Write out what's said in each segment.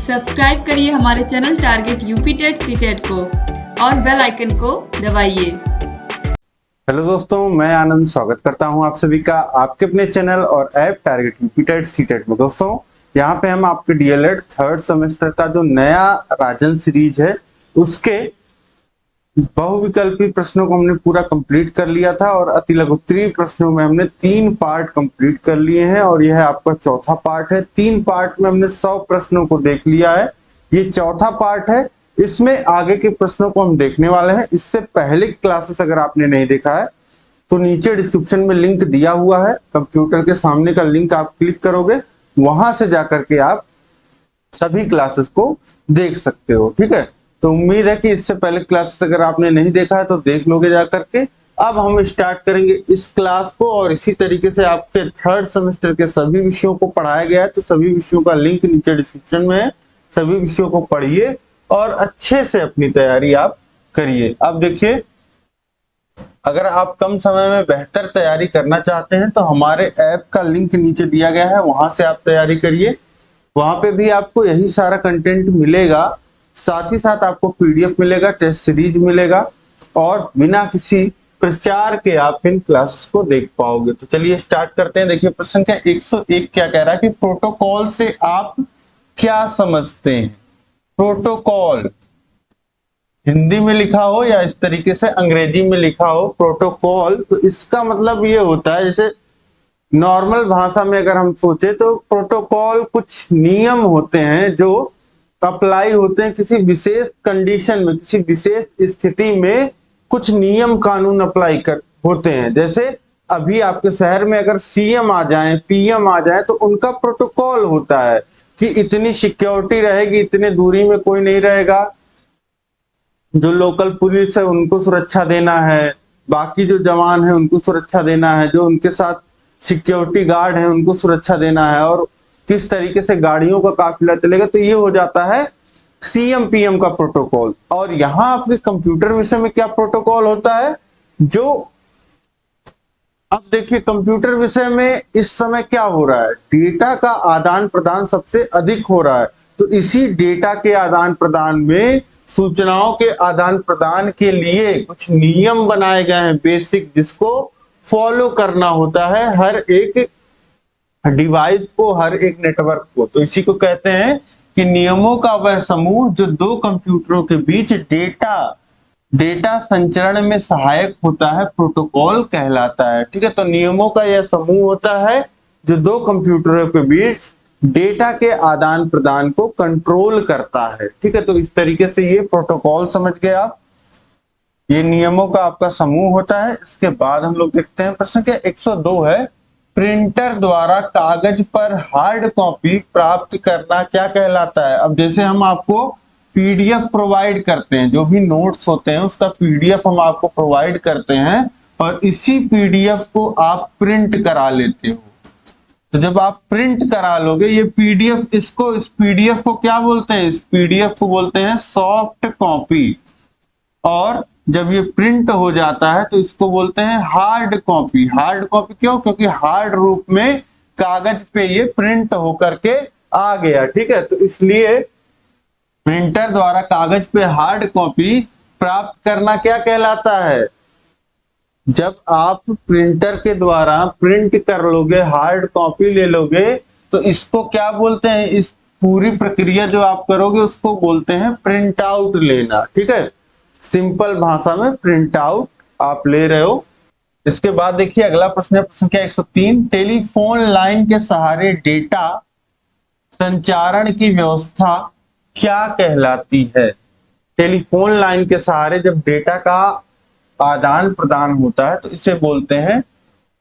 Subscribe करिए हमारे channel target UP TET CTET को और बेल आइकन को दबाइए। हेलो दोस्तों, मैं आनंद स्वागत करता हूं आप सभी का आपके अपने चैनल और app target UP TET CTET में। दोस्तों यहां पे हम आपके डीएलएड थर्ड सेमेस्टर का जो नया राजन सीरीज है उसके बहुविकल्पी प्रश्नों को हमने पूरा कंप्लीट कर लिया था और अति लघुत्तरीय प्रश्नों में हमने 3 पार्ट कंप्लीट कर लिए हैं और यह आपका चौथा पार्ट है। 3 पार्ट में हमने 100 प्रश्नों को देख लिया है, ये चौथा पार्ट है। इसमें आगे के प्रश्नों को हम देखने वाले हैं। इससे पहले क्लासेस अगर आपने नहीं देखा है तो नीचे डिस्क्रिप्शन में लिंक दिया हुआ है, कंप्यूटर के सामने का लिंक आप क्लिक करोगे, वहां से जाकर के आप सभी क्लासेस को देख सकते हो। ठीक है, तो उम्मीद है कि इससे पहले क्लासेस अगर आपने नहीं देखा है तो देख लोगे जाकर के। अब हम स्टार्ट करेंगे इस क्लास को और इसी तरीके से आपके थर्ड सेमेस्टर के सभी विषयों को पढ़ाया गया है, तो सभी विषयों का लिंक नीचे डिस्क्रिप्शन में है। सभी विषयों को पढ़िए और अच्छे से अपनी तैयारी आप करिए। अब देखिए, अगर आप कम समय में बेहतर तैयारी करना चाहते हैं तो हमारे ऐप का लिंक नीचे दिया गया है, वहां से आप तैयारी करिए। वहां पे भी आपको यही सारा कंटेंट मिलेगा, साथ ही साथ आपको पीडीएफ मिलेगा, टेस्ट सीरीज मिलेगा और बिना किसी प्रचार के आप इन क्लासेस को देख पाओगे। तो चलिए स्टार्ट करते हैं। देखिए प्रश्न क्या 101 क्या कह रहा है कि प्रोटोकॉल से आप क्या समझते हैं। प्रोटोकॉल हिंदी में लिखा हो या इस तरीके से अंग्रेजी में लिखा हो प्रोटोकॉल, तो इसका मतलब ये होता है, जैसे नॉर्मल भाषा में अगर हम सोचे तो प्रोटोकॉल कुछ नियम होते हैं जो अप्लाई होते हैं किसी विशेष कंडीशन में, किसी विशेष स्थिति में कुछ नियम कानून अप्लाई कर होते हैं। जैसे अभी आपके शहर में अगर सीएम आ जाए, पीएम आ जाए, तो उनका प्रोटोकॉल होता है कि इतनी सिक्योरिटी रहेगी, इतने दूरी में कोई नहीं रहेगा, जो लोकल पुलिस है उनको सुरक्षा देना है, बाकी जो जवान है उनको सुरक्षा देना है, जो उनके साथ सिक्योरिटी गार्ड है उनको सुरक्षा देना है, और किस तरीके से गाड़ियों का काफिला चलेगा। तो ये हो जाता है सीएम पीएम का प्रोटोकॉल। और यहाँ आपके कंप्यूटर विषय में क्या प्रोटोकॉल होता है, जो अब देखिए कंप्यूटर विषय में इस समय क्या हो रहा है, डेटा का आदान प्रदान सबसे अधिक हो रहा है। तो इसी डेटा के आदान प्रदान में सूचनाओं के आदान प्रदान के लिए कुछ नियम बनाए गए हैं बेसिक, जिसको फॉलो करना होता है हर एक डिवाइस को, हर एक नेटवर्क को। तो इसी को कहते हैं कि नियमों का वह समूह जो दो कंप्यूटरों के बीच डेटा संचरण में सहायक होता है, प्रोटोकॉल कहलाता है। ठीक है, तो नियमों का यह समूह होता है जो दो कंप्यूटरों के बीच डेटा के आदान प्रदान को कंट्रोल करता है। ठीक है, तो इस तरीके से ये प्रोटोकॉल समझ गए आप, ये नियमों का आपका समूह होता है। इसके बाद हम लोग देखते हैं प्रश्न क्या 102 है, प्रिंटर द्वारा कागज पर हार्ड कॉपी प्राप्त करना क्या कहलाता है। अब जैसे हम आपको पीडीएफ प्रोवाइड करते हैं, जो भी नोट्स होते हैं उसका पीडीएफ हम आपको प्रोवाइड करते हैं और इसी पीडीएफ को आप प्रिंट करा लेते हो। तो जब आप प्रिंट करा लोगे ये पीडीएफ, इस पीडीएफ को क्या बोलते हैं, इस पीडीएफ को बोलते हैं सॉफ्ट कॉपी। और जब ये प्रिंट हो जाता है तो इसको बोलते हैं हार्ड कॉपी। हार्ड कॉपी क्यों, क्योंकि हार्ड रूप में कागज पे ये प्रिंट होकर के आ गया। ठीक है, तो इसलिए प्रिंटर द्वारा कागज पे हार्ड कॉपी प्राप्त करना क्या कहलाता है। जब आप प्रिंटर के द्वारा प्रिंट कर लोगे, हार्ड कॉपी ले लोगे, तो इसको क्या बोलते हैं, इस पूरी प्रक्रिया जो आप करोगे उसको बोलते हैं प्रिंट आउट लेना। ठीक है, सिंपल भाषा में प्रिंट आउट आप ले रहे हो। इसके बाद देखिए अगला प्रश्न है, प्रश्न क्या 103, टेलीफोन लाइन के सहारे डेटा संचारण की व्यवस्था क्या कहलाती है। टेलीफोन लाइन के सहारे जब डेटा का आदान प्रदान होता है तो इसे बोलते हैं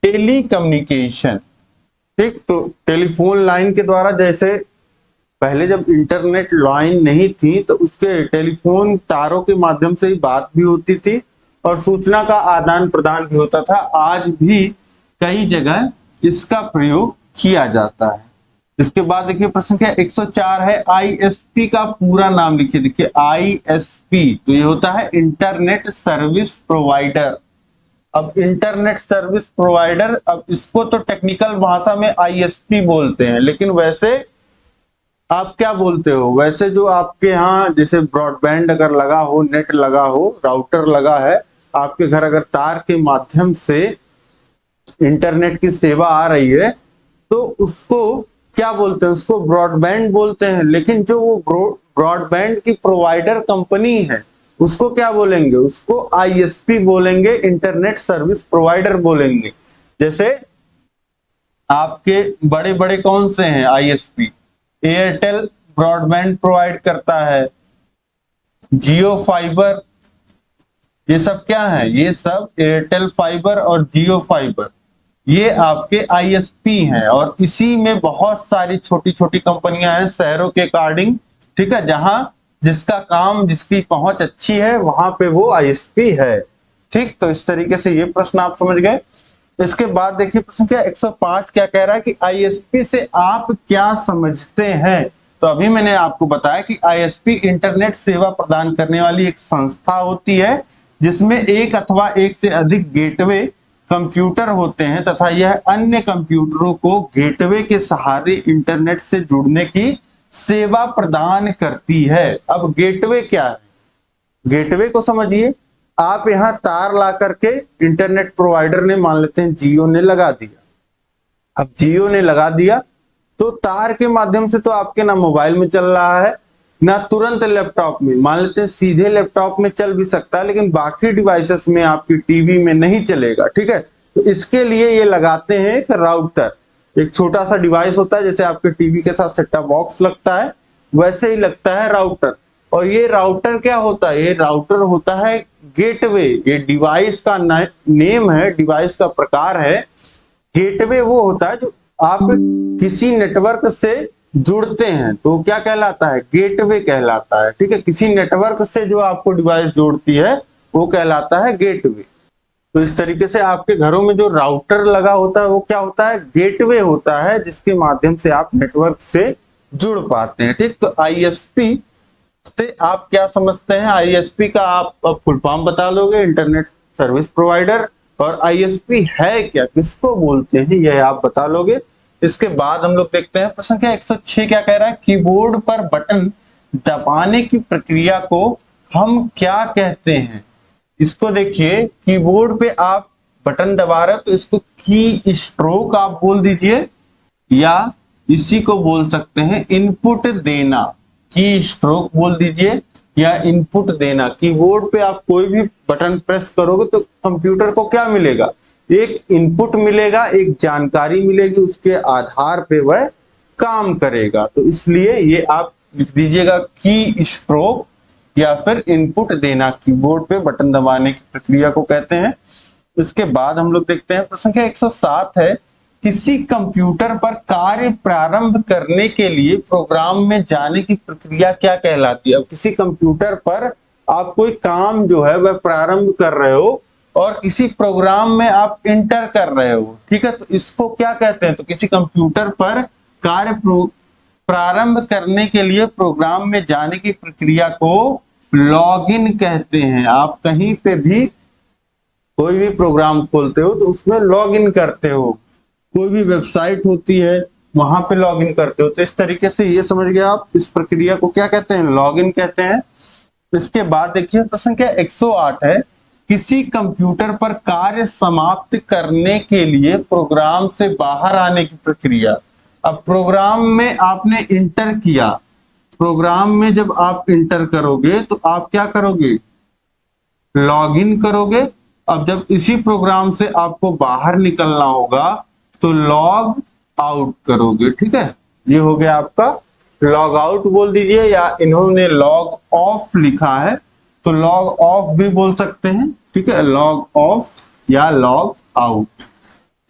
टेली कम्युनिकेशन। ठीक, तो टेलीफोन लाइन के द्वारा, जैसे पहले जब इंटरनेट लाइन नहीं थी तो उसके टेलीफोन तारों के माध्यम से ही बात भी होती थी और सूचना का आदान प्रदान भी होता था। आज भी कई जगह इसका प्रयोग किया जाता है। इसके बाद देखिए प्रश्न क्या 104 है, आईएसपी का पूरा नाम लिखिए। देखिए आईएसपी तो ये होता है इंटरनेट सर्विस प्रोवाइडर। अब इंटरनेट सर्विस प्रोवाइडर, अब इसको तो टेक्निकल भाषा में आईएसपी बोलते हैं, लेकिन वैसे आप क्या बोलते हो? वैसे जो आपके यहाँ जैसे ब्रॉडबैंड अगर लगा हो, नेट लगा हो, राउटर लगा है आपके घर, अगर तार के माध्यम से इंटरनेट की सेवा आ रही है तो उसको क्या बोलते हैं? उसको ब्रॉडबैंड बोलते हैं। लेकिन जो वो ब्रॉडबैंड की प्रोवाइडर कंपनी है उसको क्या बोलेंगे? उसको आईएसपी बोलेंगे, इंटरनेट सर्विस प्रोवाइडर बोलेंगे। जैसे आपके बड़े बड़े कौन से हैं आईएसपी? एयरटेल ब्रॉडबैंड प्रोवाइड करता है, जियो फाइबर, ये सब क्या है? ये सब एयरटेल फाइबर और जियो फाइबर, ये आपके आईएसपी हैं। और इसी में बहुत सारी छोटी छोटी कंपनियां हैं शहरों के अकॉर्डिंग, ठीक है, जहां जिसका काम, जिसकी पहुंच अच्छी है वहां पे वो आईएसपी है। ठीक, तो इस तरीके से ये प्रश्न आप समझ गए। इसके बाद देखिए प्रश्न क्या 105 क्या कह रहा है कि आईएसपी से आप क्या समझते हैं? तो अभी मैंने आपको बताया कि आईएसपी इंटरनेट सेवा प्रदान करने वाली एक संस्था होती है जिसमें एक अथवा एक से अधिक गेटवे कंप्यूटर होते हैं तथा यह अन्य कंप्यूटरों को गेटवे के सहारे इंटरनेट से जुड़ने की सेवा प्रदान करती है। अब गेटवे क्या है? गेटवे को समझिए। आप यहाँ तार ला करके इंटरनेट प्रोवाइडर ने, मान लेते हैं जियो ने लगा दिया। अब जियो ने लगा दिया तो तार के माध्यम से तो आपके ना मोबाइल में चल रहा है ना तुरंत लैपटॉप में, मान लेते हैं सीधे लैपटॉप में चल भी सकता है लेकिन बाकी डिवाइसेस में, आपकी टीवी में नहीं चलेगा। ठीक है, तो इसके लिए ये लगाते हैं एक राउटर। एक छोटा सा डिवाइस होता है, जैसे आपके टीवी के साथ सेट टॉप बॉक्स लगता है वैसे ही लगता है राउटर। और ये राउटर क्या होता है? ये राउटर होता है गेटवे। ये डिवाइस का नेम है, डिवाइस का प्रकार है। गेटवे वो होता है जो आप किसी नेटवर्क से जुड़ते हैं तो क्या कहलाता है? गेटवे कहलाता है। ठीक है, किसी नेटवर्क से जो आपको डिवाइस जोड़ती है वो कहलाता है गेटवे। तो इस तरीके से आपके घरों में जो राउटर लगा होता है वो क्या होता है? गेटवे होता है, जिसके माध्यम से आप नेटवर्क से जुड़ पाते हैं। ठीक, तो आईएसपी से आप क्या समझते हैं? आईएसपी का आप फुल फॉर्म बता लोगे, इंटरनेट सर्विस प्रोवाइडर। और आईएसपी है क्या, किसको बोलते हैं, यह आप बता लोगे। इसके बाद हम लोग देखते हैं प्रश्न क्या 106 क्या कह रहा है? कीबोर्ड पर बटन दबाने की प्रक्रिया को हम क्या कहते हैं? इसको देखिए, कीबोर्ड पे आप बटन दबा रहे हो तो इसको की स्ट्रोक आप बोल दीजिए, या इसी को बोल सकते हैं इनपुट देना। की स्ट्रोक बोल दीजिए या इनपुट देना। कीबोर्ड पे आप कोई भी बटन प्रेस करोगे तो कंप्यूटर को क्या मिलेगा? एक इनपुट मिलेगा, एक जानकारी मिलेगी, उसके आधार पे वह काम करेगा। तो इसलिए ये आप लिख दीजिएगा की स्ट्रोक या फिर इनपुट देना। कीबोर्ड पे बटन दबाने की प्रक्रिया को कहते हैं। इसके बाद हम लोग देखते हैं प्रश्न संख्या 107 है, किसी कंप्यूटर पर कार्य प्रारंभ करने के लिए प्रोग्राम में जाने की प्रक्रिया क्या कहलाती है? अब किसी कंप्यूटर पर आप कोई काम जो है वह प्रारंभ कर रहे हो और किसी प्रोग्राम में आप इंटर कर रहे हो, ठीक है, तो इसको क्या कहते हैं? तो किसी कंप्यूटर पर कार्य प्रारंभ करने के लिए प्रोग्राम में जाने की प्रक्रिया को लॉगिन कहते हैं। आप कहीं पे भी कोई भी प्रोग्राम खोलते हो तो उसमें लॉगिन करते हो, कोई भी वेबसाइट होती है वहां पे लॉगिन करते हो। तो इस तरीके से ये समझ गए आप, इस प्रक्रिया को क्या कहते हैं? लॉगिन कहते हैं। इसके बाद देखिए प्रश्न क्या 108 है, किसी कंप्यूटर पर कार्य समाप्त करने के लिए प्रोग्राम से बाहर आने की प्रक्रिया। अब प्रोग्राम में आपने इंटर किया, प्रोग्राम में जब आप इंटर करोगे तो आप क्या करोगे? लॉगिन करोगे। अब जब इसी प्रोग्राम से आपको बाहर निकलना होगा तो लॉग आउट करोगे। ठीक है, ये हो गया आपका लॉग आउट बोल दीजिए, या इन्होंने लॉग ऑफ लिखा है तो लॉग ऑफ भी बोल सकते हैं। ठीक है, लॉग ऑफ या लॉग आउट।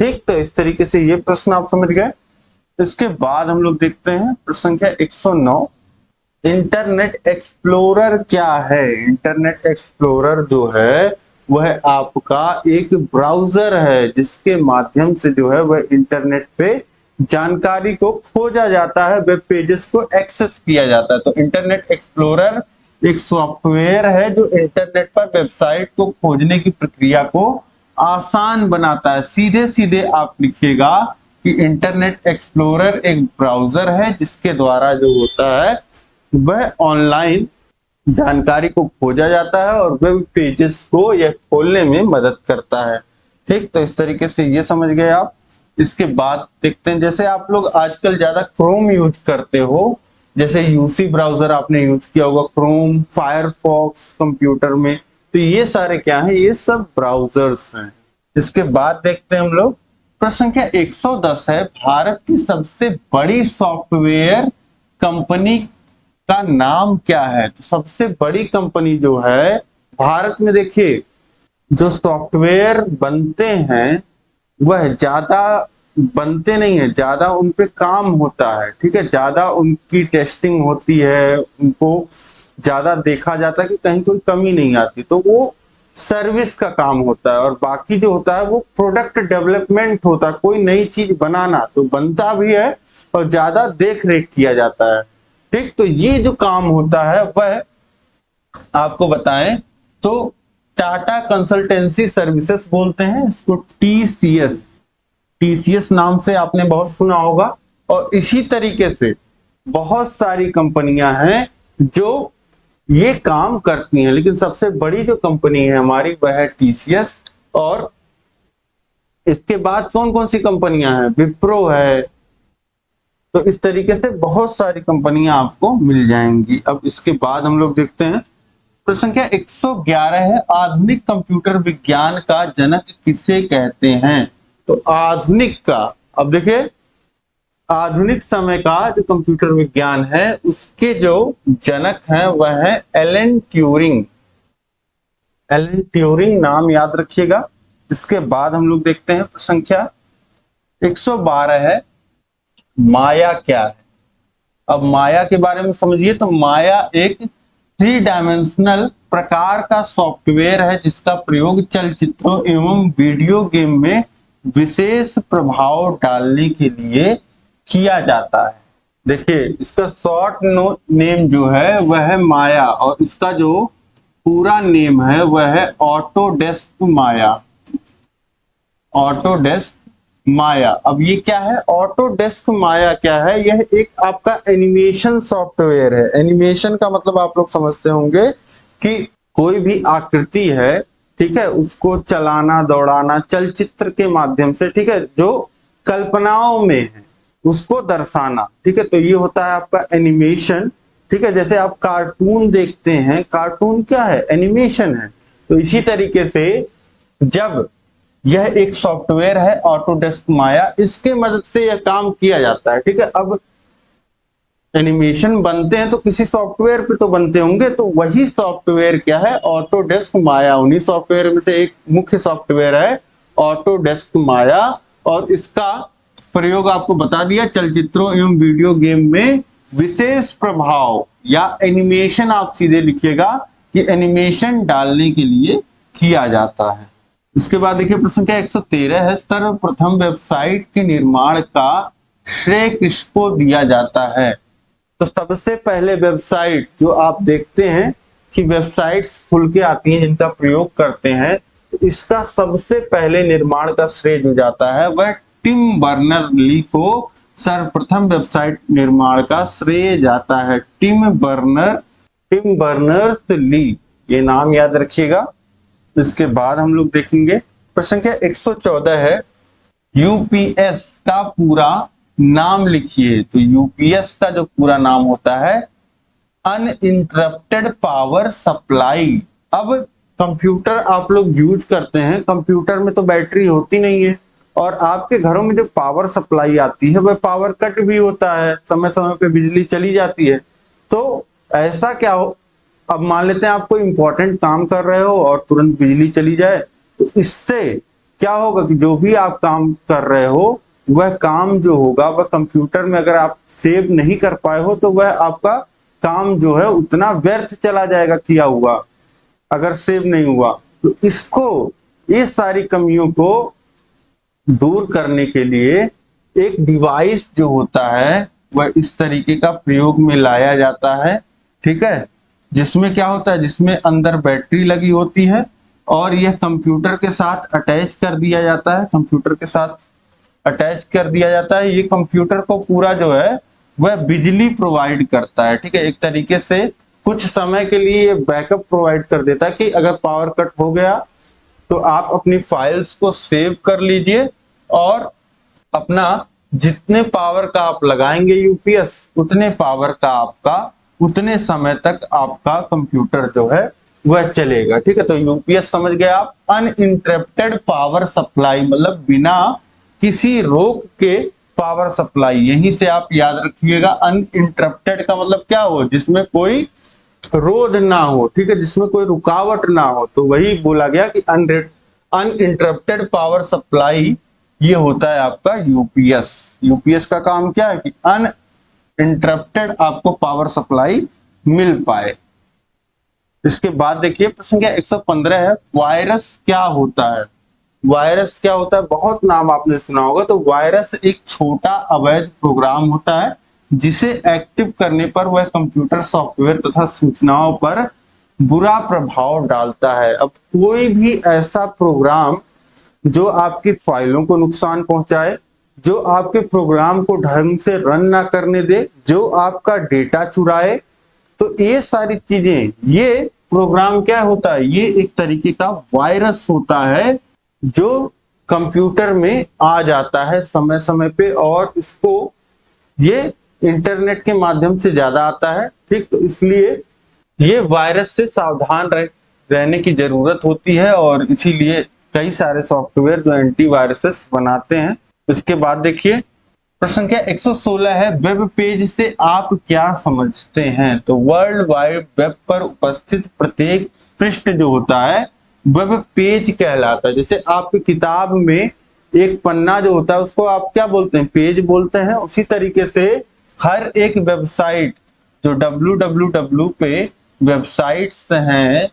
ठीक, तो इस तरीके से ये प्रश्न आप समझ गए। इसके बाद हम लोग देखते हैं प्रश्न संख्या 109, इंटरनेट एक्सप्लोरर क्या है? इंटरनेट एक्सप्लोरर जो है वह आपका एक ब्राउजर है जिसके माध्यम से जो है वह इंटरनेट पे जानकारी को खोजा जाता है, वेब पेजेस को एक्सेस किया जाता है। तो इंटरनेट एक्सप्लोरर एक सॉफ्टवेयर है जो इंटरनेट पर वेबसाइट को खोजने की प्रक्रिया को आसान बनाता है। सीधे सीधे आप लिखिएगा कि इंटरनेट एक्सप्लोरर एक ब्राउजर है जिसके द्वारा जो होता है वह ऑनलाइन जानकारी को खोजा जाता है और वेब पेजेस को यह खोलने में मदद करता है। ठीक, तो इस तरीके से ये समझ गए आप। इसके बाद देखते हैं, जैसे आप लोग आजकल ज्यादा क्रोम यूज करते हो, जैसे यूसी ब्राउजर आपने यूज किया होगा, क्रोम, फायरफॉक्स कंप्यूटर में, तो ये सारे क्या हैं, ये सब ब्राउजर्स हैं। इसके बाद देखते हैं हम लोग, प्रश्न संख्या 110 है, भारत की सबसे बड़ी सॉफ्टवेयर कंपनी का नाम क्या है? तो सबसे बड़ी कंपनी जो है भारत में, देखिए जो सॉफ्टवेयर बनते हैं वह ज्यादा बनते नहीं है, ज्यादा उन पे काम होता है। ठीक है, ज्यादा उनकी टेस्टिंग होती है, उनको ज्यादा देखा जाता है कि कहीं कोई कमी नहीं आती, तो वो सर्विस का काम होता है। और बाकी जो होता है वो प्रोडक्ट डेवलपमेंट होता है, कोई नई चीज बनाना तो बनता भी है और ज्यादा देख रेख किया जाता है। ठीक, तो ये जो काम होता है वह आपको बताएं तो टाटा कंसल्टेंसी सर्विसेज बोलते हैं इसको, टीसीएस। टीसीएस नाम से आपने बहुत सुना होगा। और इसी तरीके से बहुत सारी कंपनियां हैं जो ये काम करती हैं, लेकिन सबसे बड़ी जो कंपनी है हमारी वह है टीसीएस। और इसके बाद कौन कौन सी कंपनियां हैं, विप्रो है। तो इस तरीके से बहुत सारी कंपनियां आपको मिल जाएंगी। अब इसके बाद हम लोग देखते हैं, प्रश्न संख्या 111 है, आधुनिक कंप्यूटर विज्ञान का जनक किसे कहते हैं? तो आधुनिक का, अब देखिए आधुनिक समय का जो कंप्यूटर विज्ञान है उसके जो जनक हैं वह है एलन ट्यूरिंग। एलन ट्यूरिंग नाम याद रखिएगा। इसके बाद हम लोग देखते हैं, प्रश्न संख्या 112 है, माया क्या है? अब माया के बारे में समझिए। तो माया एक 3 डायमेंशनल प्रकार का सॉफ्टवेयर है जिसका प्रयोग चलचित्रों एवं वीडियो गेम में विशेष प्रभाव डालने के लिए किया जाता है। देखिए इसका शॉर्ट नेम जो है वह है माया और इसका जो पूरा नेम है वह है ऑटोडेस्क माया। ऑटोडेस्क माया। अब ये क्या है, ऑटोडेस्क माया क्या है? यह एक आपका एनिमेशन सॉफ्टवेयर है। एनिमेशन का मतलब आप लोग समझते होंगे कि कोई भी आकृति है, ठीक है, उसको चलाना दौड़ाना चलचित्र के माध्यम से, ठीक है, जो कल्पनाओं में है उसको दर्शाना। ठीक है, तो ये होता है आपका एनिमेशन। ठीक है, जैसे आप कार्टून देखते हैं, कार्टून क्या है, एनिमेशन है। तो इसी तरीके से जब यह एक सॉफ्टवेयर है ऑटोडेस्क माया, इसके मदद से यह काम किया जाता है। ठीक है, अब एनिमेशन बनते हैं तो किसी सॉफ्टवेयर पे तो बनते होंगे, तो वही सॉफ्टवेयर क्या है, ऑटोडेस्क माया। उन्हीं सॉफ्टवेयर में से एक मुख्य सॉफ्टवेयर है ऑटोडेस्क माया। और इसका प्रयोग आपको बता दिया, चलचित्रों एवं वीडियो गेम में विशेष प्रभाव या एनिमेशन, आप सीधे लिखिएगा कि एनिमेशन डालने के लिए किया जाता है। इसके बाद देखिए प्रश्न संख्या 113 है, सर्वप्रथम वेबसाइट के निर्माण का श्रेय किसको दिया जाता है? तो सबसे पहले वेबसाइट जो आप देखते हैं कि वेबसाइट्स खुल के आती हैं जिनका प्रयोग करते हैं, तो इसका सबसे पहले निर्माण का श्रेय जो जाता है वह टिम बर्नर-ली को सर्वप्रथम वेबसाइट निर्माण का श्रेय जाता है। टिम बर्नर्स-ली, ये नाम याद रखिएगा। इसके बाद हम लोग देखेंगे, प्रश्न संख्या 114 है, यूपीएस का पूरा नाम लिखिए। तो यूपीएस का जो पूरा नाम होता है अनइंटरप्टेड पावर सप्लाई। अब कंप्यूटर आप लोग यूज करते हैं, कंप्यूटर में तो बैटरी होती नहीं है और आपके घरों में जो पावर सप्लाई आती है वह पावर कट भी होता है, समय समय पे बिजली चली जाती है। तो ऐसा क्या हो, अब मान लेते हैं आप कोई इंपॉर्टेंट काम कर रहे हो और तुरंत बिजली चली जाए, तो इससे क्या होगा कि जो भी आप काम कर रहे हो वह काम जो होगा वह कंप्यूटर में अगर आप सेव नहीं कर पाए हो तो वह आपका काम जो है उतना व्यर्थ चला जाएगा किया हुआ, अगर सेव नहीं हुआ। तो इसको, ये सारी कमियों को दूर करने के लिए एक डिवाइस जो होता है वह इस तरीके का प्रयोग में लाया जाता है। ठीक है, जिसमें क्या होता है, जिसमें अंदर बैटरी लगी होती है और यह कंप्यूटर के साथ अटैच कर दिया जाता है, कंप्यूटर के साथ अटैच कर दिया जाता है। ये कंप्यूटर को पूरा जो है वह बिजली प्रोवाइड करता है, ठीक है। एक तरीके से कुछ समय के लिए ये बैकअप प्रोवाइड कर देता है कि अगर पावर कट हो गया तो आप अपनी फाइल्स को सेव कर लीजिए और अपना जितने पावर का आप लगाएंगे यूपीएस, उतने पावर का आपका उतने समय तक आपका कंप्यूटर जो है वह चलेगा, ठीक है। तो यूपीएस समझ गए आप, अनइंटरप्टेड पावर सप्लाई, मतलब बिना किसी रोक के पावर सप्लाई। यहीं से आप याद रखिएगा, अनइंटरप्टेड का मतलब क्या हो, जिसमें कोई रोध ना हो, ठीक है, जिसमें कोई रुकावट ना हो। तो वही बोला गया कि अनइंटरप्टेड पावर सप्लाई ये होता है आपका यूपीएस। यूपीएस का काम क्या है कि अनइंटरप्टेड आपको पावर सप्लाई मिल पाए। इसके बाद देखिए प्रश्न क्या 115 है, वायरस क्या होता है। वायरस क्या होता है, बहुत नाम आपने सुना होगा। तो वायरस एक छोटा अवैध प्रोग्राम होता है जिसे एक्टिव करने पर वह कंप्यूटर सॉफ्टवेयर तथा सूचनाओं पर बुरा प्रभाव डालता है। अब कोई भी ऐसा प्रोग्राम जो आपकी फाइलों को नुकसान पहुंचाए, जो आपके प्रोग्राम को ढंग से रन ना करने दे, जो आपका डेटा चुराए, तो ये सारी चीजें, ये प्रोग्राम क्या होता है, ये एक तरीके का वायरस होता है जो कंप्यूटर में आ जाता है समय समय पे, और इसको ये इंटरनेट के माध्यम से ज्यादा आता है, ठीक। तो इसलिए ये वायरस से सावधान रहने की जरूरत होती है, और इसीलिए कई सारे सॉफ्टवेयर जो एंटीवायरसेस बनाते हैं। इसके बाद देखिए प्रश्न क्या 116 है, वेब पेज से आप क्या समझते हैं। तो वर्ल्ड वाइड वेब पर उपस्थित प्रत्येक पृष्ठ जो होता है वेब पेज कहलाता है। जैसे आपकी किताब में एक पन्ना जो होता है उसको आप क्या बोलते हैं, पेज बोलते हैं। उसी तरीके से हर एक वेबसाइट जो www पे वेबसाइट्स हैं,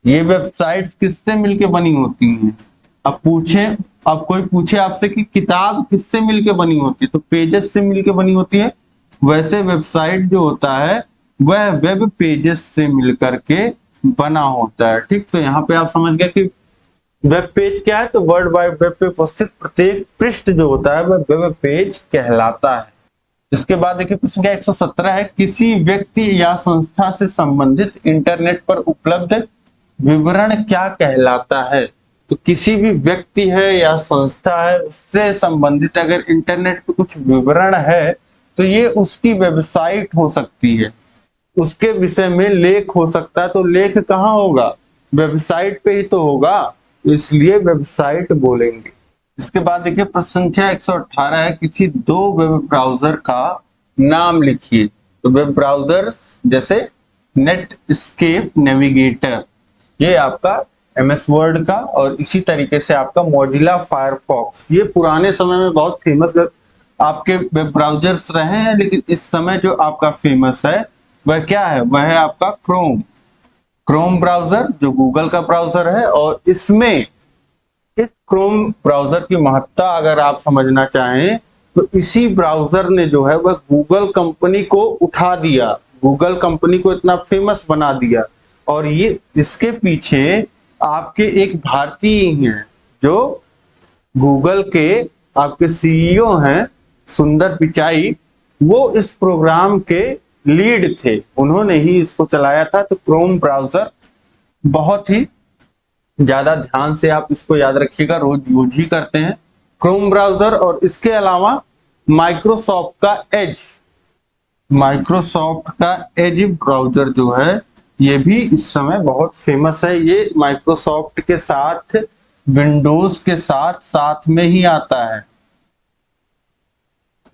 ये वेबसाइट्स किससे मिलके बनी होती हैं। अब कोई पूछे आपसे कि किताब किससे मिलके बनी होती है, तो पेजेस से मिलके बनी होती है। वैसे वेबसाइट जो होता है वह वेब पेजेस से मिलकर के बना होता है, ठीक। तो यहाँ पे आप समझ गए कि वेब पेज क्या है, तो वर्ल्ड वाइड वेब पे उपस्थित प्रत्येक पृष्ठ जो होता है वह वेब पेज कहलाता है। इसके बाद देखिए प्रश्न क्या 117 है, किसी व्यक्ति या संस्था से संबंधित इंटरनेट पर उपलब्ध विवरण क्या कहलाता है। तो किसी भी व्यक्ति है या संस्था है उससे संबंधित अगर इंटरनेट पे कुछ विवरण है तो ये उसकी वेबसाइट हो सकती है, उसके विषय में लेख हो सकता है। तो लेख कहाँ होगा, वेबसाइट पे ही तो होगा, इसलिए वेबसाइट बोलेंगे। इसके बाद देखिए प्रश्न संख्या 118 है, किसी दो वेब ब्राउजर का नाम लिखिए। तो वेब ब्राउजर जैसे नेटस्केप नेविगेटर, ये आपका एमएस वर्ड का, और इसी तरीके से आपका मोजिला फायरफॉक्स, ये पुराने समय में बहुत फेमस आपके वेब ब्राउजर्स रहे हैं। लेकिन इस समय जो आपका फेमस है वह क्या है, वह है आपका क्रोम ब्राउजर जो गूगल का ब्राउजर है। और इसमें इस क्रोम ब्राउजर की महत्ता अगर आप समझना चाहें तो इसी ब्राउजर ने जो है वह गूगल कंपनी को उठा दिया, गूगल कंपनी को इतना फेमस बना दिया। और ये इसके पीछे आपके एक भारतीय हैं जो गूगल के आपके सीईओ हैं सुंदर पिचाई, वो इस प्रोग्राम के लीड थे, उन्होंने ही इसको चलाया था। तो क्रोम ब्राउजर बहुत ही ज्यादा ध्यान से आप इसको याद रखिएगा, रोज यूज ही करते हैं क्रोम ब्राउजर। और इसके अलावा माइक्रोसॉफ्ट का एज ब्राउजर जो है ये भी इस समय बहुत फेमस है। ये माइक्रोसॉफ्ट के साथ विंडोज के साथ में ही आता है,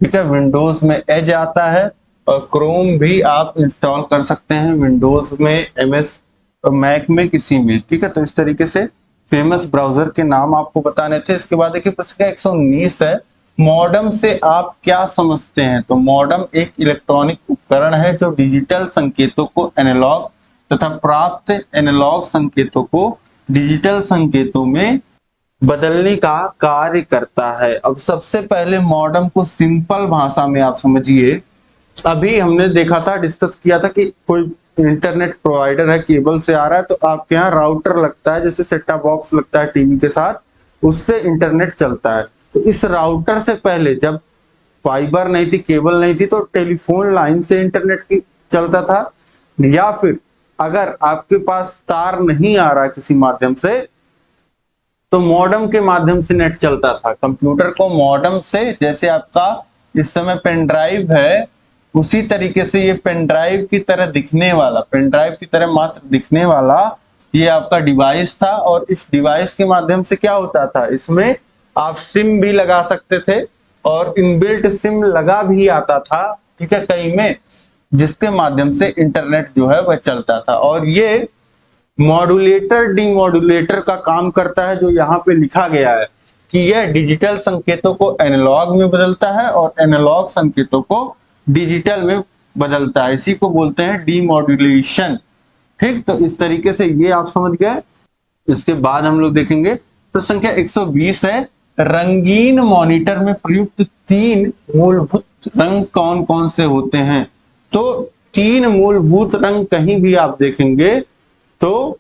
ठीक है। विंडोज में एज आता है और क्रोम भी आप इंस्टॉल कर सकते हैं विंडोज में, एमएस मैक में, किसी में, ठीक है। तो इस तरीके से फेमस ब्राउजर के नाम आपको बताने थे। इसके बाद देखिए प्रश्न 119 है, मॉडेम से आप क्या समझते हैं। तो मॉडेम एक इलेक्ट्रॉनिक उपकरण है जो डिजिटल संकेतों को एनालॉग तथा प्राप्त एनालॉग संकेतों को डिजिटल संकेतों में बदलने का कार्य करता है। अब सबसे पहले मॉडेम को सिंपल भाषा में आप समझिए। अभी हमने देखा था, डिस्कस किया था कि कोई इंटरनेट प्रोवाइडर है, केबल से आ रहा है, तो आपके यहाँ राउटर लगता है, जैसे सेट टॉप बॉक्स लगता है टीवी के साथ, उससे इंटरनेट चलता है। तो इस राउटर से पहले जब फाइबर नहीं थी, केबल नहीं थी, तो टेलीफोन लाइन से इंटरनेट की चलता था, या फिर अगर आपके पास तार नहीं आ रहा किसी माध्यम से तो मॉडेम के माध्यम से नेट चलता था। कंप्यूटर को मॉडेम से, जैसे आपका इस समय पेन ड्राइव है, उसी तरीके से ये पेन ड्राइव की तरह दिखने वाला, पेन ड्राइव की तरह मात्र दिखने वाला ये आपका डिवाइस था। और इस डिवाइस के माध्यम से क्या होता था, इसमें आप सिम भी लगा सकते थे और इनबिल्ट सिम लगा भी आता था, ठीक है, कई में, जिसके माध्यम से इंटरनेट जो है वह चलता था। और ये मॉड्यूलेटर डीमॉड्यूलेटर का काम करता है, जो यहाँ पे लिखा गया है कि यह डिजिटल संकेतों को एनालॉग में बदलता है और एनालॉग संकेतों को डिजिटल में बदलता है। इसी को बोलते हैं डीमॉड्यूलेशन। ठीक, तो इस तरीके से ये आप समझ गए। इसके बाद हम लोग देखेंगे तो संख्या 120 है, रंगीन मॉनिटर में प्रयुक्त 3 मूलभूत रंग कौन कौन से होते हैं। तो 3 मूलभूत रंग कहीं भी आप देखेंगे तो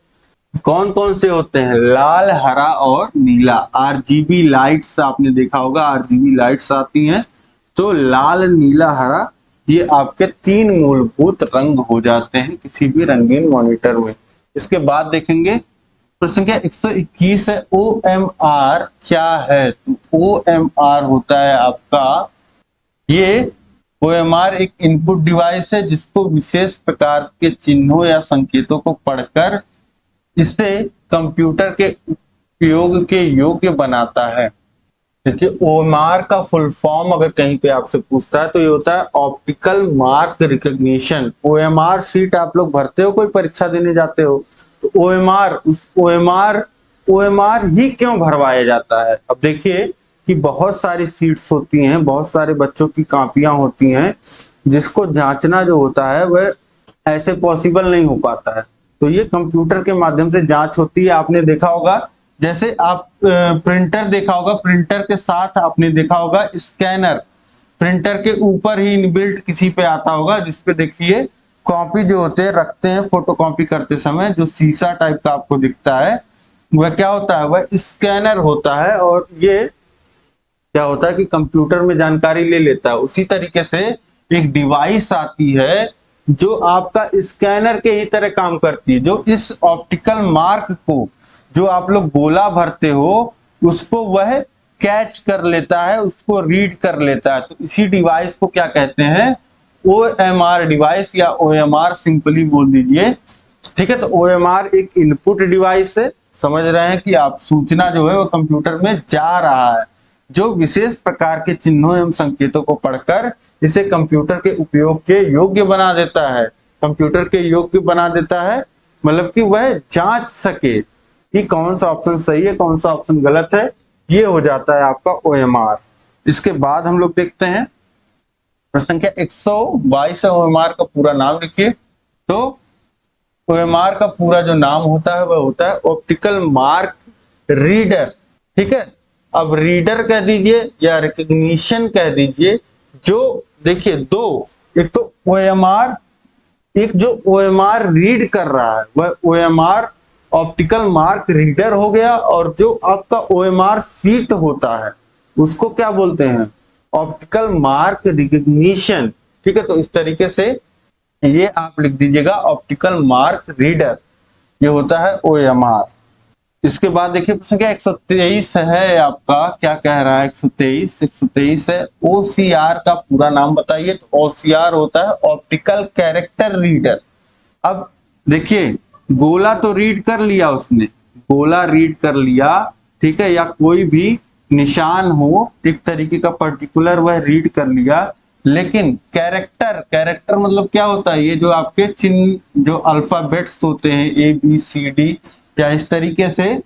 कौन कौन से होते हैं, लाल, हरा और नीला। आरजीबी लाइट्स आपने देखा होगा, आरजीबी लाइट्स आती हैं, तो लाल, नीला, हरा, ये आपके 3 मूलभूत रंग हो जाते हैं किसी भी रंगीन मॉनिटर में। इसके बाद देखेंगे प्रश्न संख्या 121 है, OMR क्या है। तो OMR होता है आपका, ये OMR एक इनपुट डिवाइस है जिसको विशेष प्रकार के चिन्हों या संकेतों को पढ़कर इसे कंप्यूटर के उपयोग के योग्य बनाता है। देखिए, OMR का फुल फॉर्म अगर कहीं पे आपसे पूछता है तो ये होता है optical mark recognition. OMR seat आप लोग भरते हो, कोई परीक्षा देने जाते हो, तो OMR ही क्यों भरवाया जाता है। अब देखिए कि बहुत सारी सीट्स होती हैं, बहुत सारे बच्चों की कॉपियां होती हैं, जिसको जांचना जो होता है वह ऐसे पॉसिबल नहीं हो पाता है, तो ये कंप्यूटर के माध्यम से जांच होती है। आपने देखा होगा, जैसे आप प्रिंटर देखा होगा, प्रिंटर के साथ आपने देखा होगा स्कैनर, प्रिंटर के ऊपर ही इनबिल्ट किसी पे आता होगा, जिसपे देखिए कॉपी जो होते हैं रखते हैं फोटोकॉपी करते समय, जो शीशा टाइप का आपको दिखता है वह क्या होता है, वह स्कैनर होता है। और ये क्या होता है कि कंप्यूटर में जानकारी ले लेता है। उसी तरीके से एक डिवाइस आती है जो आपका स्कैनर के ही तरह काम करती है, जो इस ऑप्टिकल मार्क को, जो आप लोग गोला भरते हो, उसको वह कैच कर लेता है, उसको रीड कर लेता है। तो इसी डिवाइस को क्या कहते हैं, OMR डिवाइस या OMR सिंपली बोल दीजिए। ठीक है, तो OMR एक इनपुट डिवाइस है, समझ रहे हैं कि आप सूचना जो है वो कंप्यूटर में जा रहा है, जो विशेष प्रकार के चिन्हों एवं संकेतों को पढ़कर इसे कंप्यूटर के उपयोग के योग्य बना देता है। कंप्यूटर के योग्य बना देता है मतलब कि वह जांच सके कि कौन सा ऑप्शन सही है, कौन सा ऑप्शन गलत है, ये हो जाता है आपका OMR। इसके बाद हम लोग देखते हैं प्रश्न संख्या 122 है, OMR का पूरा नाम लिखिए। तो OMR का पूरा जो नाम होता है वह होता है ऑप्टिकल मार्क रीडर। ठीक है, अब रीडर कह दीजिए या रिकॉग्निशन कह दीजिए। जो देखिए दो, एक तो OMR, एक जो OMR रीड कर रहा है वह OMR ऑप्टिकल मार्क रीडर हो गया, और जो आपका OMR सीट होता है उसको क्या बोलते हैं, ऑप्टिकल मार्क रिकॉग्निशन। ठीक है, तो इस तरीके से ये आप लिख दीजिएगा ऑप्टिकल मार्क रीडर, ये होता है OMR। इसके बाद देखिए प्रश्न क्या 123 है आपका, क्या कह रहा है 123 है, OCR का पूरा नाम बताइए। तो OCR होता है ऑप्टिकल कैरेक्टर रीडर। अब देखिए गोला तो रीड कर लिया उसने, गोला रीड कर लिया, ठीक है, या कोई भी निशान हो एक तरीके का पर्टिकुलर वह रीड कर लिया, लेकिन कैरेक्टर मतलब क्या होता है, ये जो आपके चिन्ह, जो अल्फाबेट्स होते हैं ABCD या इस तरीके से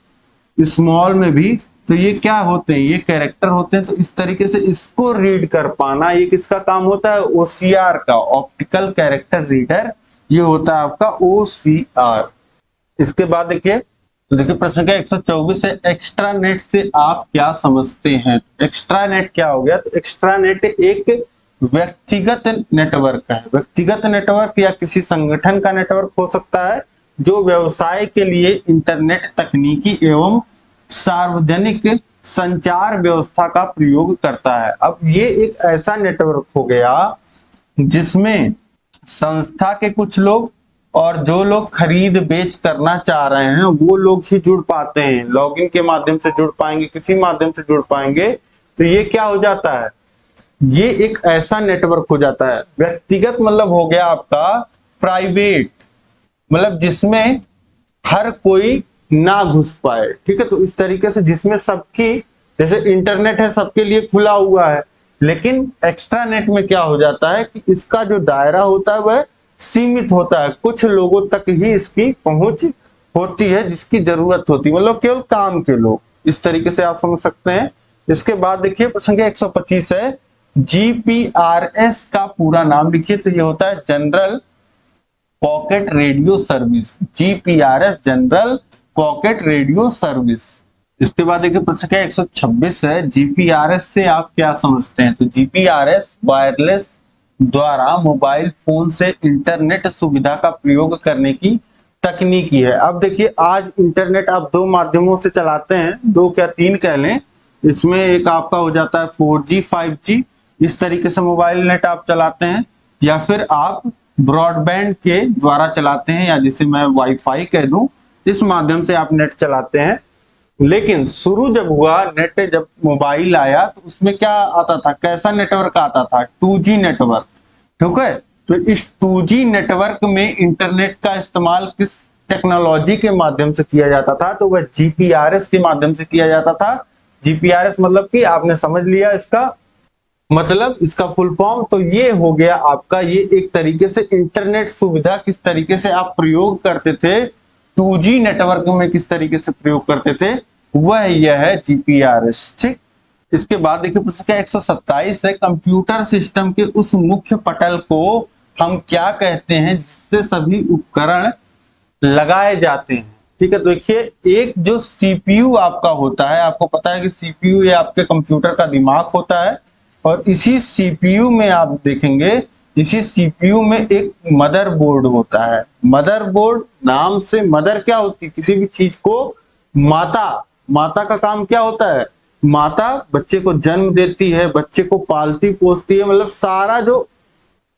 स्मॉल में भी, तो ये क्या होते हैं, ये कैरेक्टर होते हैं। तो इस तरीके से इसको रीड कर पाना ये किसका काम होता है, OCR का, ऑप्टिकल कैरेक्टर रीडर, ये होता है आपका OCR। इसके बाद देखिए, तो देखिए प्रश्न का 124 है, एक्स्ट्रानेट से आप क्या समझते हैं। एक्स्ट्रानेट क्या हो गया, तो एक्स्ट्रानेट एक व्यक्तिगत नेटवर्क है। व्यक्तिगत नेटवर्क या किसी संगठन का नेटवर्क हो सकता है जो व्यवसाय के लिए इंटरनेट तकनीकी एवं सार्वजनिक संचार व्यवस्था का प्रयोग करता है। अब ये एक ऐसा नेटवर्क हो गया जिसमें संस्था के कुछ लोग और जो लोग खरीद बेच करना चाह रहे हैं वो लोग ही जुड़ पाते हैं। लॉगिन के माध्यम से जुड़ पाएंगे, किसी माध्यम से जुड़ पाएंगे, तो ये क्या हो जाता है, ये एक ऐसा नेटवर्क हो जाता है। व्यक्तिगत मतलब हो गया आपका प्राइवेट, मतलब जिसमें हर कोई ना घुस पाए, ठीक है। तो इस तरीके से जिसमें सबकी, जैसे इंटरनेट है सबके लिए खुला हुआ है, लेकिन एक्स्ट्रा नेट में क्या हो जाता है कि इसका जो दायरा होता है वह सीमित होता है, कुछ लोगों तक ही इसकी पहुंच होती है जिसकी जरूरत होती है, मतलब केवल काम के लोग। इस तरीके से आप समझ सकते हैं। इसके बाद देखिए प्रश्न संख्या 125 है, जीपीआरएस का पूरा नाम लिखिए। तो ये होता है general pocket radio service, GPRS general pocket radio service. इसके बाद देखिए प्रश्न संख्या 126 है, जीपीआरएस से आप क्या समझते हैं। तो जीपीआरएस वायरलेस द्वारा मोबाइल फोन से इंटरनेट सुविधा का प्रयोग करने की तकनीकी है। अब देखिए आज इंटरनेट आप दो माध्यमों से चलाते हैं, दो क्या तीन कह लें। इसमें एक आपका हो जाता है 4G 5G, इस तरीके से मोबाइल नेट आप चलाते हैं, या फिर आप ब्रॉडबैंड के द्वारा चलाते हैं, या जिसे मैं वाईफाई कह दूं, इस माध्यम से आप नेट चलाते हैं। लेकिन शुरू जब हुआ नेट, जब मोबाइल आया तो उसमें क्या आता था, कैसा नेटवर्क आता था, 2G नेटवर्क, ठीक है। तो इस 2G नेटवर्क में इंटरनेट का इस्तेमाल किस टेक्नोलॉजी के माध्यम से किया जाता था, तो वह जीपीआरएस के माध्यम से किया जाता था। जीपीआरएस मतलब कि आपने समझ लिया इसका मतलब, इसका फुल फॉर्म। तो ये हो गया आपका, ये एक तरीके से इंटरनेट सुविधा किस तरीके से आप प्रयोग करते थे, 2G नेटवर्क में किस तरीके से प्रयोग करते थे, वह यह है जीपीआरएस, ठीक। इसके बाद देखिए प्रश्न संख्या 127 है, कंप्यूटर सिस्टम के उस मुख्य पटल को हम क्या कहते हैं जिससे सभी उपकरण लगाए जाते हैं, ठीक है। तो देखिए एक जो सीपीयू आपका होता है, आपको पता है कि सीपीयू ये आपके कंप्यूटर का दिमाग होता है, और इसी सीपीयू में आप देखेंगे, इसी सीपीयू में एक मदरबोर्ड होता है। मदरबोर्ड नाम से, मदर क्या होती है, किसी भी चीज को माता, माता का काम क्या होता है, माता बच्चे को जन्म देती है, बच्चे को पालती पोसती है, मतलब सारा जो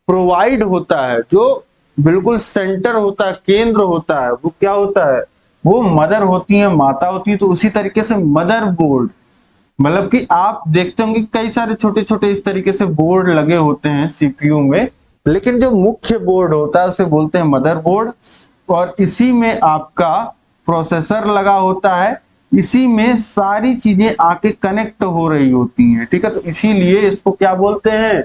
प्रोवाइड होता है, जो बिल्कुल सेंटर होता है, केंद्र होता है, वो क्या होता है, वो मदर होती है, माता होती है। तो उसी तरीके से मदरबोर्ड, मतलब कि आप देखते होंगे कई सारे छोटे छोटे इस तरीके से बोर्ड लगे होते हैं सीपीयू में, लेकिन जो मुख्य बोर्ड होता है उसे बोलते हैं मदरबोर्ड, और इसी में आपका प्रोसेसर लगा होता है, इसी में सारी चीजें आके कनेक्ट हो रही होती हैं, ठीक है। तो इसीलिए इसको क्या बोलते हैं,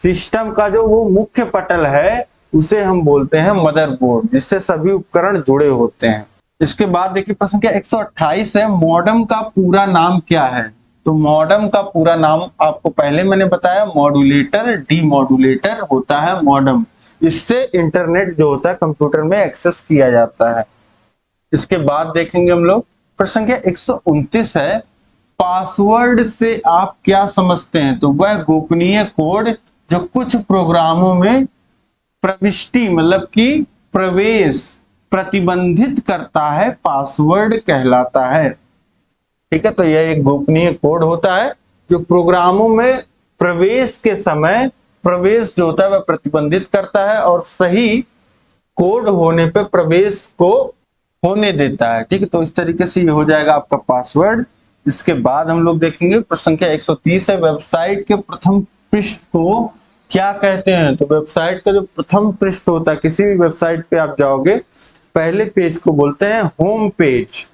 सिस्टम का जो वो मुख्य पटल है उसे हम बोलते हैं मदरबोर्ड, जिससे सभी उपकरण जुड़े होते हैं। इसके बाद देखिए प्रश्न क्या 128 है, मॉडेम का पूरा नाम क्या है। तो मॉडेम का पूरा नाम आपको पहले मैंने बताया, मॉड्यूलेटर डीमॉड्यूलेटर होता है मॉडेम। इससे इंटरनेट जो होता है कंप्यूटर में एक्सेस किया जाता है। इसके बाद देखेंगे हम लोग प्रश्न संख्या 129 है, पासवर्ड से आप क्या समझते हैं। तो वह गोपनीय कोड जो कुछ प्रोग्रामों में प्रविष्टि मतलब कि प्रवेश प्रतिबंधित करता है, पासवर्ड कहलाता है, ठीक है। तो यह एक गोपनीय कोड होता है जो प्रोग्रामों में प्रवेश के समय, प्रवेश जो होता है वह प्रतिबंधित करता है, और सही कोड होने पे प्रवेश को होने देता है, ठीक है। तो इस तरीके से ये हो जाएगा आपका पासवर्ड। इसके बाद हम लोग देखेंगे प्रश्न संख्या 130 है, वेबसाइट के प्रथम पृष्ठ को क्या कहते हैं। तो वेबसाइट का जो प्रथम पृष्ठ होता है, किसी भी वेबसाइट पे आप जाओगे, पहले पेज को बोलते हैं होम पेज।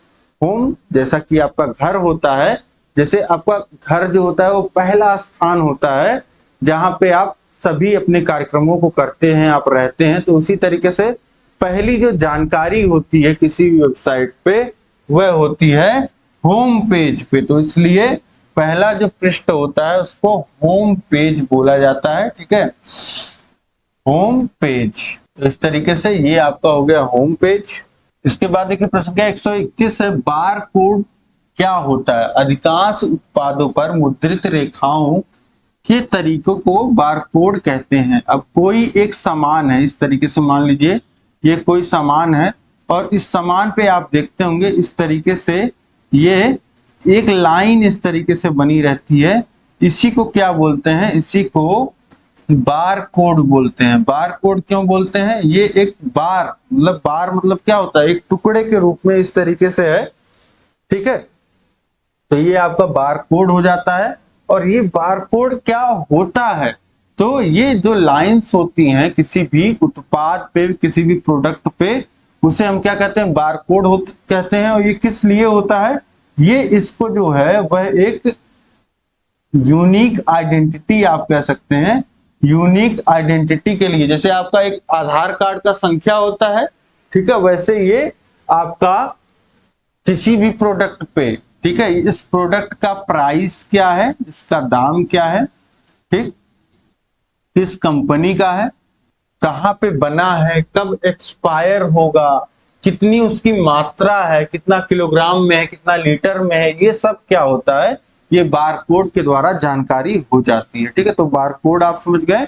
होम जैसा कि आपका घर होता है, जैसे आपका घर जो होता है वो पहला स्थान होता है जहां पे आप सभी अपने कार्यक्रमों को करते हैं, आप रहते हैं। तो उसी तरीके से पहली जो जानकारी होती है किसी भी वेबसाइट पे वह होती है होम पेज पे। तो इसलिए पहला जो पृष्ठ होता है उसको होम पेज बोला जाता है, ठीक है, होम पेज। तो इस तरीके से ये आपका हो गया होम पेज। इसके बाद देखिए प्रश्न संख्या 121 है, बार कोड क्या होता है। अधिकांश उत्पादों पर मुद्रित रेखाओं के तरीकों को बार कोड कहते हैं। अब कोई एक सामान है, इस तरीके से मान लीजिए ये कोई सामान है, और इस सामान पे आप देखते होंगे इस तरीके से ये एक लाइन इस तरीके से बनी रहती है, इसी को क्या बोलते हैं, इसी को बार कोड बोलते हैं। बार कोड क्यों बोलते हैं, ये एक बार मतलब क्या होता है, एक टुकड़े के रूप में इस तरीके से है, ठीक है। तो ये आपका बार कोड हो जाता है। और ये बार कोड क्या होता है, तो ये जो लाइंस होती हैं किसी भी उत्पाद पे, किसी भी प्रोडक्ट पे, उसे हम क्या कहते हैं, बार कोड कहते हैं। और ये किस लिए होता है, ये इसको जो है वह एक यूनिक आइडेंटिटी आप कह सकते हैं। यूनिक आइडेंटिटी के लिए, जैसे आपका एक आधार कार्ड का संख्या होता है, ठीक है, वैसे ये आपका किसी भी प्रोडक्ट पे, ठीक है, इस प्रोडक्ट का प्राइस क्या है, इसका दाम क्या है, ठीक, किस कंपनी का है, कहां पे बना है, कब एक्सपायर होगा, कितनी उसकी मात्रा है, कितना किलोग्राम में है, कितना लीटर में है, ये सब क्या होता है, ये बार कोड के द्वारा जानकारी हो जाती है, ठीक है। तो बार कोड आप समझ गए।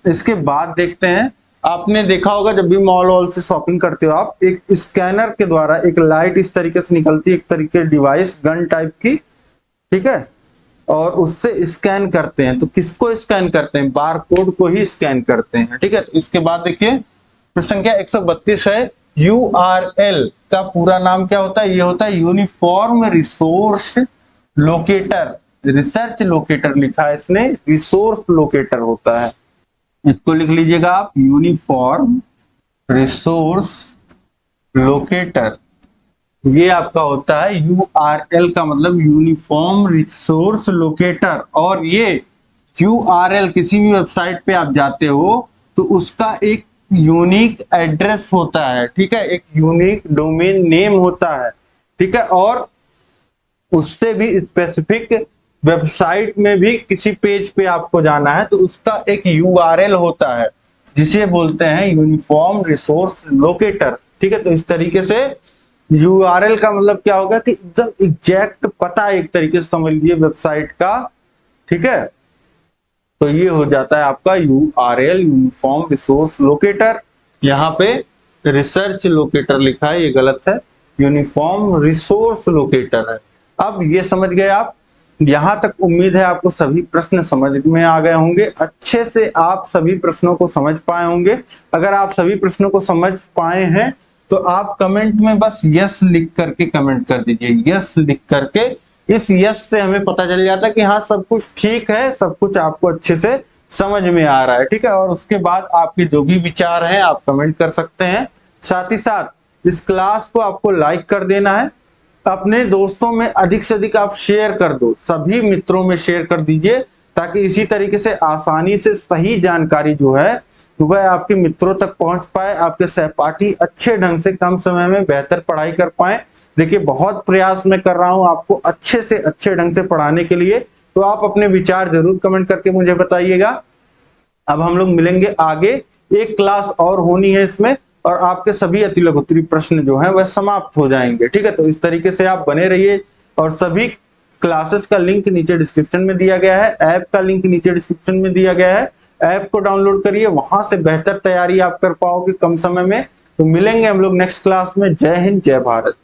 इसके बाद देखते हैं, आपने देखा होगा जब भी मॉल वॉल से शॉपिंग करते हो आप, एक स्कैनर के द्वारा एक लाइट इस तरीके से निकलती है, एक तरीके डिवाइस गन टाइप की, ठीक है, और उससे स्कैन करते हैं। तो किसको स्कैन करते हैं, बार कोड को ही स्कैन करते हैं, ठीक है। तो इसके बाद देखिए प्रश्न संख्या 132 है, यूआरएल का पूरा नाम क्या होता है, ये होता है uniform resource locator. Research locator लिखा है इसने, रिसोर्स लोकेटर होता है, इसको लिख लीजिएगा आप, यूनिफॉर्म रिसोर्स लोकेटर। ये आपका होता है यूआरएल का मतलब यूनिफॉर्म रिसोर्स लोकेटर। और ये यूआरएल किसी भी वेबसाइट पे आप जाते हो तो उसका एक यूनिक एड्रेस होता है, ठीक है, एक यूनिक डोमेन नेम होता है, ठीक है। और उससे भी स्पेसिफिक वेबसाइट में भी किसी पेज पे आपको जाना है तो उसका एक यूआरएल होता है, जिसे बोलते हैं यूनिफॉर्म रिसोर्स लोकेटर, ठीक है। तो इस तरीके से यूआरएल का मतलब क्या होगा कि एकदम एग्जैक्ट पता है, एक तरीके से समझ लीजिए वेबसाइट का, ठीक है। तो ये हो जाता है आपका यूआरएल, यूनिफॉर्म रिसोर्स लोकेटर। यहाँ पे रिसर्च लोकेटर लिखा है, ये गलत है, यूनिफॉर्म रिसोर्स लोकेटर है। अब ये समझ गए आप, यहां तक उम्मीद है आपको सभी प्रश्न समझ में आ गए होंगे, अच्छे से आप सभी प्रश्नों को समझ पाए होंगे। अगर आप सभी प्रश्नों को समझ पाए हैं तो आप कमेंट में बस यस लिख करके कमेंट कर दीजिए, यस लिख करके। इस यस से हमें पता चल जाता है कि हाँ सब कुछ ठीक है, सब कुछ आपको अच्छे से समझ में आ रहा है, ठीक है। और उसके बाद आपके जो भी विचार हैं आप कमेंट कर सकते हैं। साथ ही साथ इस क्लास को आपको लाइक कर देना है, अपने दोस्तों में अधिक से अधिक आप शेयर कर दो, सभी मित्रों में शेयर कर दीजिए, ताकि इसी तरीके से आसानी से सही जानकारी जो है वह आपके मित्रों तक पहुंच पाए, आपके सहपाठी अच्छे ढंग से कम समय में बेहतर पढ़ाई कर पाए। देखिए बहुत प्रयास मैं कर रहा हूं आपको अच्छे से अच्छे ढंग से पढ़ाने के लिए, तो आप अपने विचार जरूर कमेंट करके मुझे बताइएगा। अब हम लोग मिलेंगे आगे, एक क्लास और होनी है इसमें, और आपके सभी अति लघुत्तरी प्रश्न जो हैं वह समाप्त हो जाएंगे, ठीक है। तो इस तरीके से आप बने रहिए, और सभी क्लासेस का लिंक नीचे डिस्क्रिप्शन में दिया गया है, ऐप का लिंक नीचे डिस्क्रिप्शन में दिया गया है, ऐप को डाउनलोड करिए, वहां से बेहतर तैयारी आप कर पाओगे कम समय में। तो मिलेंगे हम लोग नेक्स्ट क्लास में। जय हिंद, जय भारत।